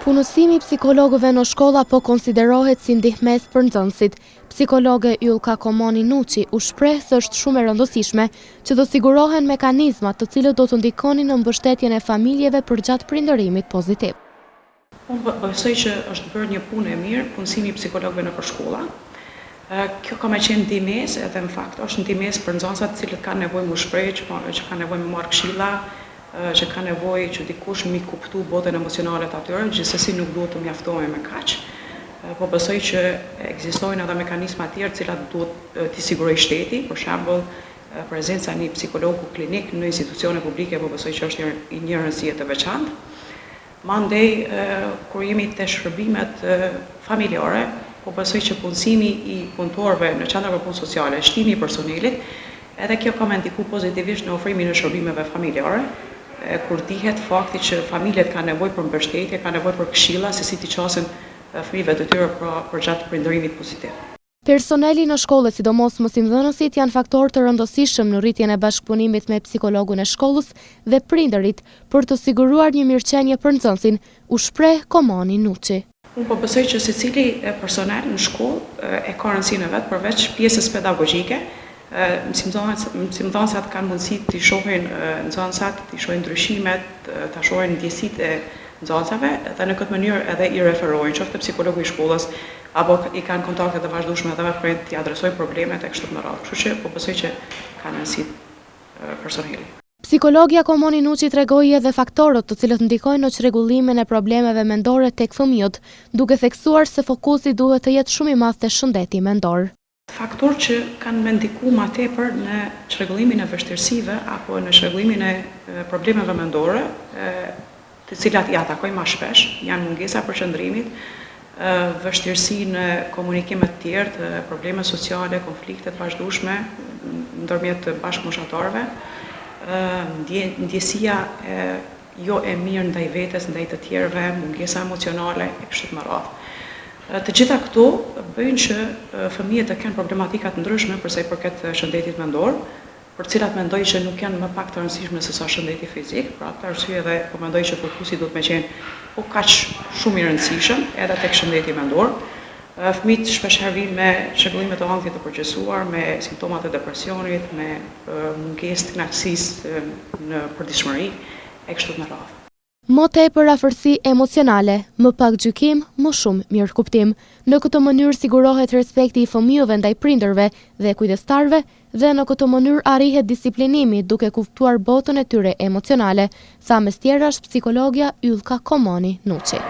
Punësimi i psikologëve në shkolla po konsiderohet si ndihmes për nxënësit. Psikologe Ylka Komani Nuçi u shpreh se është shumë e rëndësishme që të sigurohen mekanizmat të cilët do të ndikonin në mbështetjen e familjeve përgjatë prindërimit pozitiv. Unë besoj që është bërë një punë e mirë punësimi i psikologëve nëpër shkolla. Kjo ka me qenë ndihmes, edhe në fakt është ndihmes për nxënësat të cilët kanë nevojë më shpreh, që kanë nevojë më marrë këshilla, që ka nevojë që dikush mi kuptu botën emocionale të atyre, gjithsesi nuk duhet të mjaftohemi me kaq. Po besoj që ekzistojnë edhe mekanizma të tjerë të cilat duhet t'i sigurojë shteti, për shembull, prezenca një psikologu klinik në institucione publike, po besoj që është një rëndësie të veçantë. Mandej, kur jemi te shërbimet familjare, po besoj që punësimi i punëtorëve në qendra për punë sociale, shtimi i personelit, edhe kjo ka me ndiku pozitivisht në ofrimin e shërbimeve familjare, kur dihet fakti që familjet ka nevojë për mbështetje, ka nevojë për këshilla se si t'i qasin fëmijëve të tyre përgjatë prindërimit pozitiv. Personeli në shkollë, sidomos mësimdhënësit, janë faktor të rëndësishëm në rritjen e bashkëpunimit me psikologun e shkollës dhe prindërit për të siguruar një mirëqenie për nxënësin, u shpreh Komani Nuçi. Unë po besoj që secili personel në shkollë e ka rëndësinë e vet përveç pjesës pedagogjike. Mësimdhënësat kanë mundësi të shohin nxënësat, të shohin ndryshimet, të shohin ndjesitë e nxënësave dhe në këtë mënyrë edhe i referojnë qoftë psikologu i shkollës apo i kanë kontakte të vazhdueshme edhe me prind t'i adresojnë problemet e kështu me radhë. Kështu që po besoj që kanë rëndësi personeli. Psikologja Komani Nuçi tregoi edhe faktorët të cilët ndikojnë në çrregullimin e problemeve mendore tek fëmijët, duke theksuar se fokusi duhet të jetë shumë i madh te shëndeti mendor. Faktorë që kanë me ndiku ma tepër në çrregullimin e vështirësive apo në çrregullimin e problemeve mendore, të cilat i atakojnë më shpesh, janë mungesa për qëndrimit, vështirësi në komunikime të tjerë, probleme sociale, konflikte të vazhdueshme ndërmjet bashkëmoshatarëve, ndjesia jo e mirë ndaj vetes, ndaj të tjerëve, mungesa emocionale e kështu me radhë. Të gjitha këto bëjnë që fëmijët të kenë problematika të ndryshme përsa i përket shëndetit mendor, për cilat mendoj që nuk janë më pak të rëndësishme se sa shëndeti fizik, për atë arsye edhe po mendoj që fokusi duhet me qenë po kaq shumë i rëndësishëm edhe tek shëndeti mendor. Fëmijët shpeshherë vinë me çrregullime të ankthit të përgjithësuar, me simptomat e depresionit, me mungesë të kënaqësisë në përditshmëri e kështu me radhë. Më tepër afërsi emocionale, më pak gjykim, më shumë mirëkuptim. Në këtë mënyrë sigurohet respekti i fëmijëve ndaj prindërve dhe kujdestarëve dhe në këtë mënyrë arrihet disiplinimi duke kuptuar botën e tyre emocionale, tha mes tjerash psikologja Ylka Komani Nuçi.